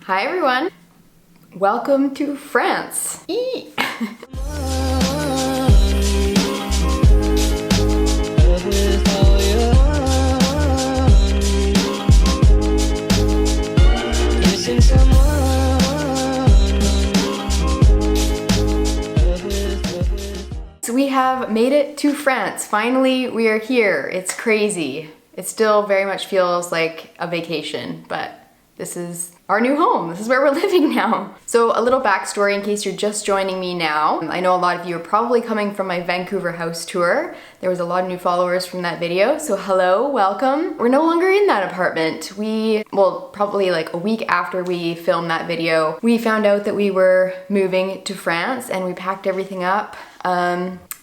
Hi everyone! Welcome to France! So we have made it to France. Finally, we are here. It's crazy. It still very much feels like a vacation, but this is our new home. This is where we're living now. So a little backstory in case you're just joining me now. I know a lot of you are probably coming from my Vancouver house tour. There was a lot of new followers from that video, so hello, welcome. We're no longer in that apartment. Probably like a week after we filmed that video, we found out that we were moving to France and we packed everything up.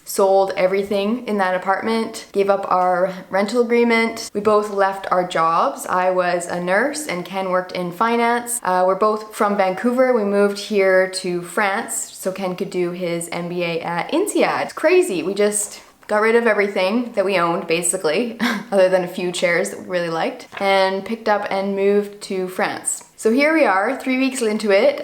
Sold everything in that apartment, gave up our rental agreement. We both left our jobs. I was a nurse and Ken worked in finance. We're both from Vancouver. We moved here to France so Ken could do his MBA at INSEAD. It's crazy. We just got rid of everything that we owned, basically, other than a few chairs that we really liked, and picked up and moved to France. So here we are, 3 weeks into it.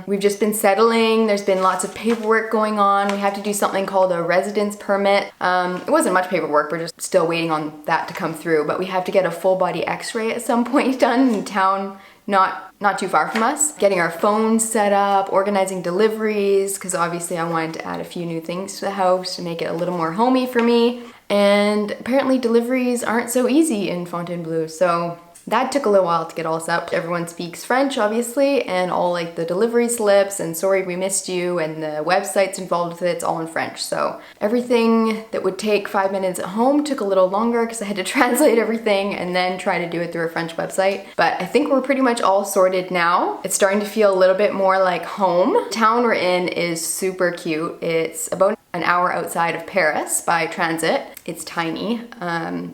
We've just been settling. There's been lots of paperwork going on. We have to do something called a residence permit. It wasn't much paperwork, we're just still waiting on that to come through, but we have to get a full body x-ray at some point done in town, not too far from us. Getting our phones set up, organizing deliveries, because obviously I wanted to add a few new things to the house to make it a little more homey for me. And apparently deliveries aren't so easy in Fontainebleau, so that took a little while to get all set up. Everyone speaks French, obviously, and all like the delivery slips and sorry we missed you and the websites involved with it's all in French. So everything that would take 5 minutes at home took a little longer because I had to translate everything and then try to do it through a French website. But I think we're pretty much all sorted now. It's starting to feel a little bit more like home. The town we're in is super cute. It's about an hour outside of Paris by transit. It's tiny.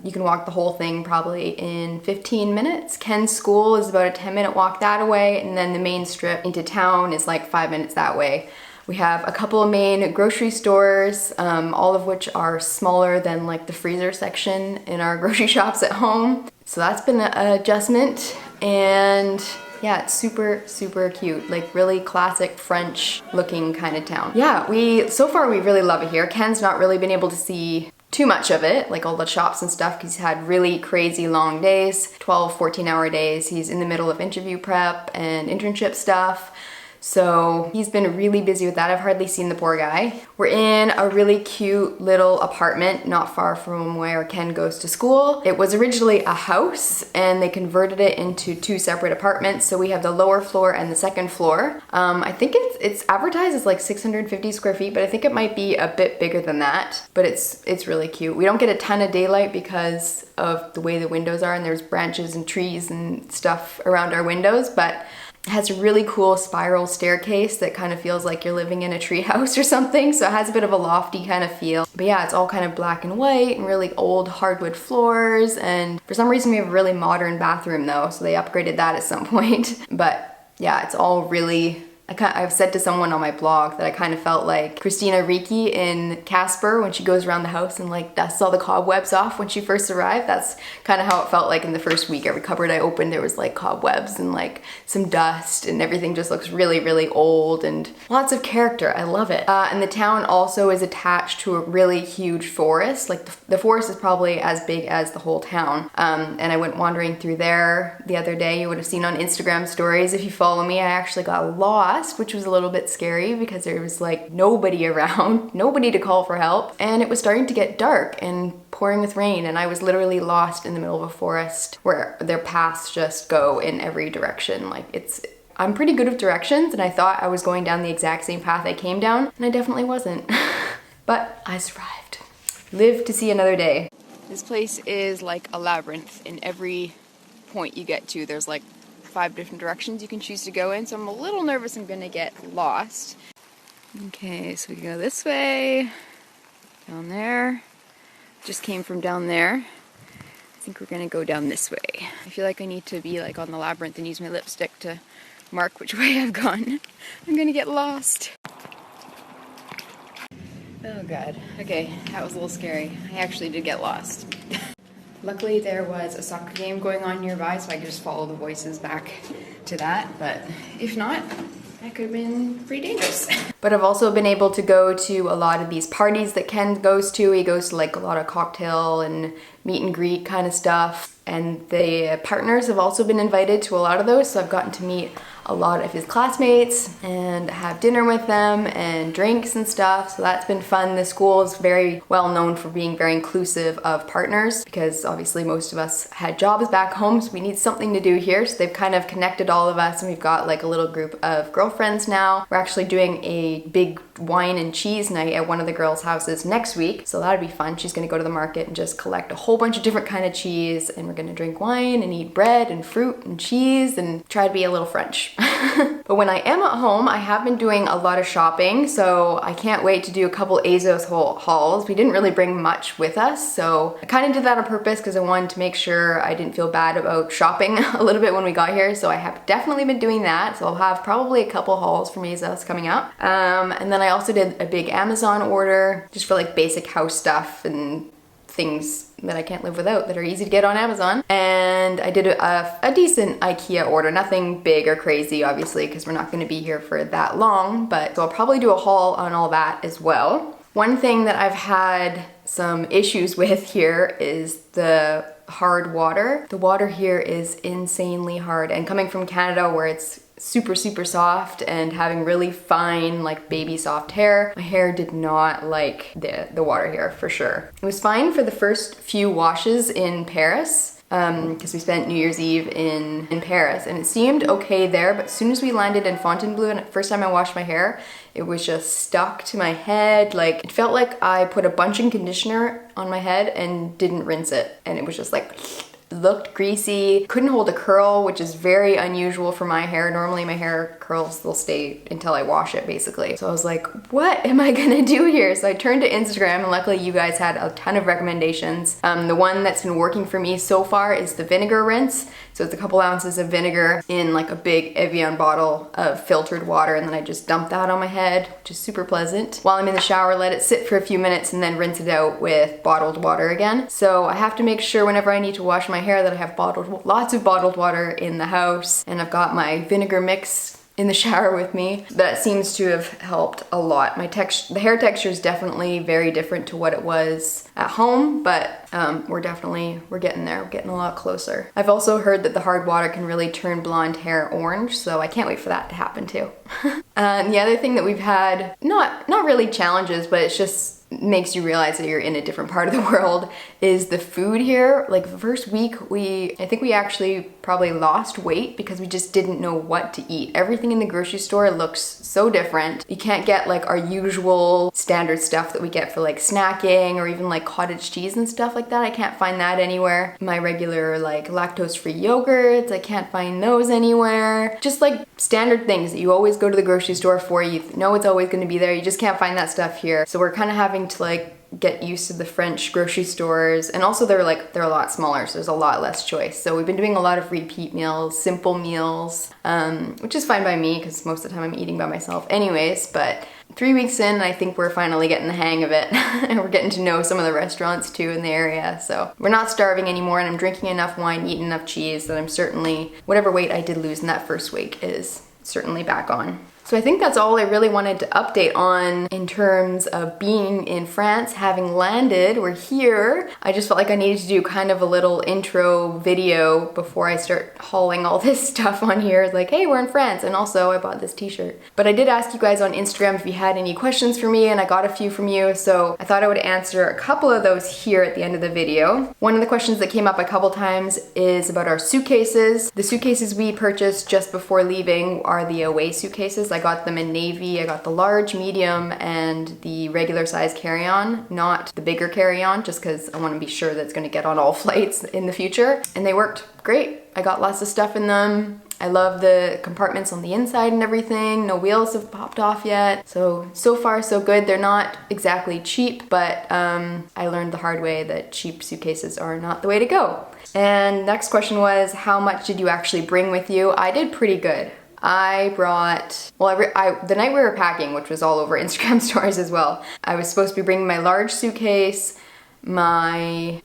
You can walk the whole thing probably in 15 minutes. Ken's school is about a 10-minute walk that away, and then the main strip into town is like 5 minutes that way. We have a couple of main grocery stores, all of which are smaller than like the freezer section in our grocery shops at home. So that's been an adjustment, and yeah, it's super, super cute. Like really classic French looking kind of town. Yeah, so far we really love it here. Ken's not really been able to see too much of it, like all the shops and stuff, because he's had really crazy long days, 12, 14-hour days. He's in the middle of interview prep and internship stuff. So he's been really busy with that. I've hardly seen the poor guy. We're in a really cute little apartment not far from where Ken goes to school. It was originally a house and they converted it into 2 separate apartments. So we have the lower floor and the second floor. I think it's advertised as like 650 square feet, but I think it might be a bit bigger than that. But it's really cute. We don't get a ton of daylight because of the way the windows are and there's branches and trees and stuff around our windows, but it has a really cool spiral staircase that kind of feels like you're living in a tree house or something, so it has a bit of a lofty kind of feel. But yeah, it's all kind of black and white and really old hardwood floors, and for some reason we have a really modern bathroom though, so they upgraded that at some point. But yeah, it's all really... I've said to someone on my blog that I kind of felt like Christina Ricci in Casper when she goes around the house and like dusts all the cobwebs off when she first arrived. That's kind of how it felt like in the first week. Every cupboard I opened there was like cobwebs and like some dust, and everything just looks really, really old and lots of character. I love it. And the town also is attached to a really huge forest. Like the forest is probably as big as the whole town. And I went wandering through there the other day. You would have seen on Instagram stories if you follow me. I actually got lost, which was a little bit scary because there was like nobody around, nobody to call for help, and it was starting to get dark and pouring with rain, and I was literally lost in the middle of a forest where their paths just go in every direction. I'm pretty good with directions, and I thought I was going down the exact same path I came down, and I definitely wasn't. But I survived. Lived to see another day. This place is like a labyrinth. In every point you get to, there's like 5 different directions you can choose to go in, so I'm a little nervous I'm gonna get lost. Okay, so we go this way, down there. Just came from down there. I think we're gonna go down this way. I feel like I need to be like on the labyrinth and use my lipstick to mark which way I've gone. I'm gonna get lost. Oh god. Okay, that was a little scary. I actually did get lost. Luckily there was a soccer game going on nearby, so I could just follow the voices back to that, but if not, that could have been pretty dangerous. But I've also been able to go to a lot of these parties that Ken goes to. He goes to like a lot of cocktail and meet and greet kind of stuff. And the partners have also been invited to a lot of those, so I've gotten to meet a lot of his classmates and have dinner with them and drinks and stuff, so that's been fun. The school is very well known for being very inclusive of partners because obviously most of us had jobs back home, so we need something to do here, so they've kind of connected all of us, and we've got like a little group of girlfriends now. We're actually doing a big wine and cheese night at one of the girls' houses next week, so that'd be fun. She's gonna go to the market and just collect a whole bunch of different kind of cheese, and we're gonna drink wine and eat bread and fruit and cheese and try to be a little French. But when I am at home, I have been doing a lot of shopping, so I can't wait to do a couple ASOS hauls. We didn't really bring much with us, so I kind of did that on purpose because I wanted to make sure I didn't feel bad about shopping a little bit when we got here, so I have definitely been doing that. So I'll have probably a couple hauls from ASOS coming up. And then I also did a big Amazon order just for like basic house stuff and things that I can't live without that are easy to get on Amazon. And I did a decent IKEA order, nothing big or crazy obviously because we're not going to be here for that long, but so I'll probably do a haul on all that as well. One thing that I've had some issues with here is the hard water. The water here is insanely hard, and coming from Canada where it's super soft and having really fine like baby soft hair, my hair did not like the water here for sure. It was fine for the first few washes in Paris because we spent New Year's Eve in Paris, and it seemed okay there, but as soon as we landed in Fontainebleau and the first time I washed my hair, it was just stuck to my head. Like it felt like I put a bunching conditioner on my head and didn't rinse it, and it was just like looked greasy, couldn't hold a curl, which is very unusual for my hair. Normally my hair curls, they'll stay until I wash it basically. So I was like, what am I gonna do here? So I turned to Instagram, and luckily you guys had a ton of recommendations. The one that's been working for me so far is the vinegar rinse. So it's a couple ounces of vinegar in like a big Evian bottle of filtered water, and then I just dump that on my head, which is super pleasant. While I'm in the shower, let it sit for a few minutes and then rinse it out with bottled water again. So I have to make sure whenever I need to wash my hair that I have lots of bottled water in the house, and I've got my vinegar mix in the shower with me. That seems to have helped a lot. The hair texture is definitely very different to what it was at home, but we're getting there. We're getting a lot closer. I've also heard that the hard water can really turn blonde hair orange, so I can't wait for that to happen too. And the other thing that we've had, not really challenges, but it's just makes you realize that you're in a different part of the world, is the food here. Like the first week, I think we actually probably lost weight because we just didn't know what to eat. Everything in the grocery store looks so different. You can't get like our usual standard stuff that we get for like snacking or even like cottage cheese and stuff like that. I can't find that anywhere. My regular like lactose-free yogurts, I can't find those anywhere. Just like standard things that you always go to the grocery store for. You know it's always going to be there. You just can't find that stuff here. So we're kind of having to like get used to the French grocery stores, and also they're a lot smaller, so there's a lot less choice. So we've been doing a lot of repeat meals, simple meals, which is fine by me because most of the time I'm eating by myself anyways. But 3 weeks in, I think we're finally getting the hang of it and we're getting to know some of the restaurants too in the area. So we're not starving anymore, and I'm drinking enough wine, eating enough cheese that I'm certainly, whatever weight I did lose in that first week is certainly back on. So I think that's all I really wanted to update on in terms of being in France, having landed. We're here. I just felt like I needed to do kind of a little intro video before I start hauling all this stuff on here. Like, hey, we're in France, and also I bought this t-shirt. But I did ask you guys on Instagram if you had any questions for me, and I got a few from you, so I thought I would answer a couple of those here at the end of the video. One of the questions that came up a couple times is about our suitcases. The suitcases we purchased just before leaving are the away suitcases. I got them in navy. I got the large, medium, and the regular size carry-on, not the bigger carry-on, just because I want to be sure that it's going to get on all flights in the future. And they worked great. I got lots of stuff in them. I love the compartments on the inside and everything. No wheels have popped off yet. So far so good. They're not exactly cheap, but I learned the hard way that cheap suitcases are not the way to go. And next question was, how much did you actually bring with you? I did pretty good. I brought, the night we were packing, which was all over Instagram stories as well, I was supposed to be bringing my large suitcase, my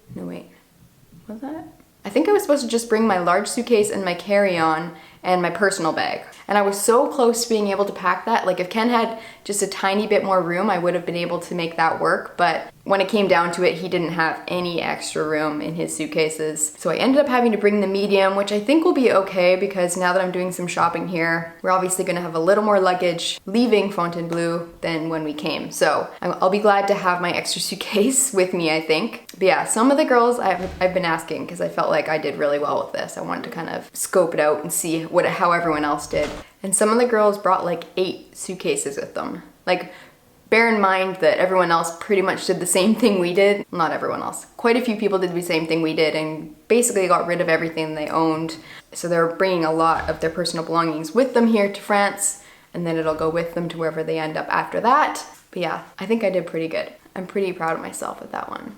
Was that? I think I was supposed to just bring my large suitcase and my carry-on and my personal bag. And I was so close to being able to pack that. Like if Ken had just a tiny bit more room, I would have been able to make that work. But when it came down to it, he didn't have any extra room in his suitcases. So I ended up having to bring the medium, which I think will be okay because now that I'm doing some shopping here, we're obviously gonna have a little more luggage leaving Fontainebleau than when we came. So I'll be glad to have my extra suitcase with me, I think. But yeah, some of the girls I've been asking because I felt like I did really well with this. I wanted to kind of scope it out and see how everyone else did. And some of the girls brought like 8 suitcases with them. Like, bear in mind that everyone else pretty much did the same thing we did. Not everyone else. Quite a few people did the same thing we did and basically got rid of everything they owned. So they're bringing a lot of their personal belongings with them here to France, and then it'll go with them to wherever they end up after that. But yeah, I think I did pretty good. I'm pretty proud of myself with that one.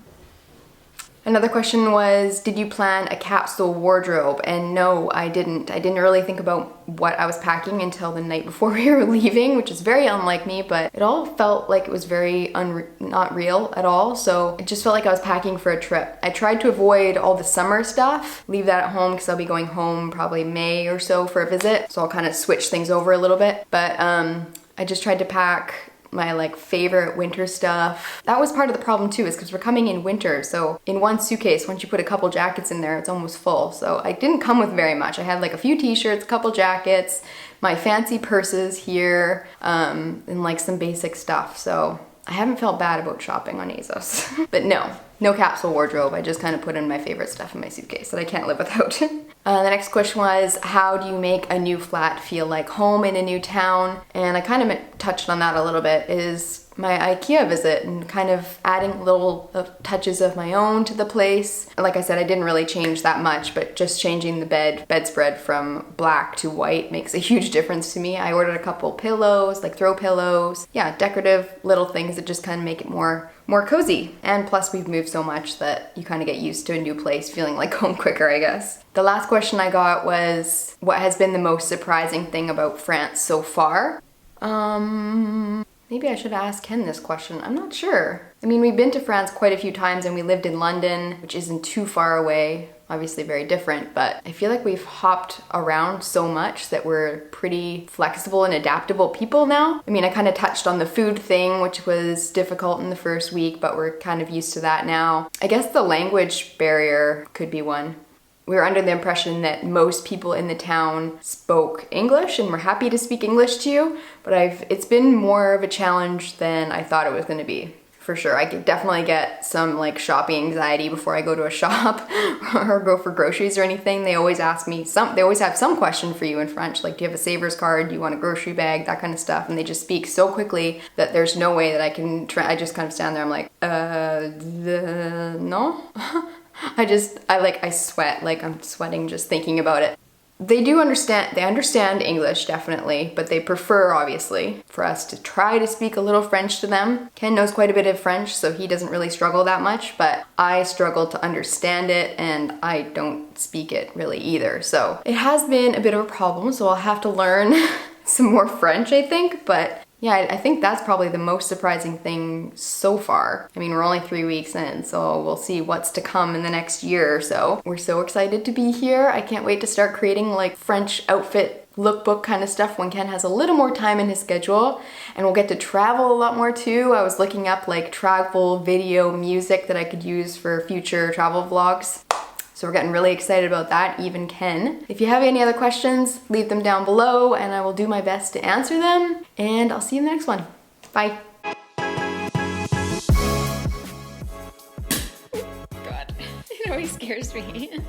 Another question was, did you plan a capsule wardrobe? And no, I didn't. I didn't really think about what I was packing until the night before we were leaving, which is very unlike me, but it all felt like it was very not real at all. So it just felt like I was packing for a trip. I tried to avoid all the summer stuff, leave that at home because I'll be going home probably May or so for a visit. So I'll kind of switch things over a little bit. But I just tried to pack my like favorite winter stuff. That was part of the problem too, is because we're coming in winter. So in one suitcase, once you put a couple jackets in there, it's almost full. So I didn't come with very much. I had like a few t-shirts, a couple jackets, my fancy purses here, and like some basic stuff. So I haven't felt bad about shopping on ASOS. But no capsule wardrobe. I just kind of put in my favorite stuff in my suitcase that I can't live without. The next question was, how do you make a new flat feel like home in a new town? And I kind of touched on that a little bit, is my IKEA visit and kind of adding little touches of my own to the place. Like I said, I didn't really change that much, but just changing the bedspread from black to white makes a huge difference to me. I ordered a couple pillows, like throw pillows. Yeah, decorative little things that just kind of make it more cozy. And plus we've moved so much that you kind of get used to a new place feeling like home quicker, I guess. The last question I got was, what has been the most surprising thing about France so far? Maybe I should ask Ken this question. I'm not sure. I mean, we've been to France quite a few times and we lived in London, which isn't too far away. Obviously very different, but I feel like we've hopped around so much that we're pretty flexible and adaptable people now. I mean, I kind of touched on the food thing, which was difficult in the first week, but we're kind of used to that now. I guess the language barrier could be one. We were under the impression that most people in the town spoke English and were happy to speak English to you, but it's been more of a challenge than I thought it was gonna be. For sure, I could definitely get some like shopping anxiety before I go to a shop or go for groceries or anything. They always ask me they always have some question for you in French, like do you have a Savers card, do you want a grocery bag, that kind of stuff, and they just speak so quickly that there's no way that I can I just kind of stand there, I'm like, no? I sweat, like I'm sweating just thinking about it. They understand English definitely, but they prefer obviously for us to try to speak a little French to them. Ken knows quite a bit of French, so he doesn't really struggle that much, but I struggle to understand it and I don't speak it really either. So it has been a bit of a problem, so I'll have to learn some more French, I think, but yeah, I think that's probably the most surprising thing so far. I mean, we're only 3 weeks in, so we'll see what's to come in the next year or so. We're so excited to be here. I can't wait to start creating like French outfit lookbook kind of stuff when Ken has a little more time in his schedule, and we'll get to travel a lot more too. I was looking up like travel video music that I could use for future travel vlogs. So we're getting really excited about that, even Ken. If you have any other questions, leave them down below and I will do my best to answer them. And I'll see you in the next one. Bye. God, it always scares me.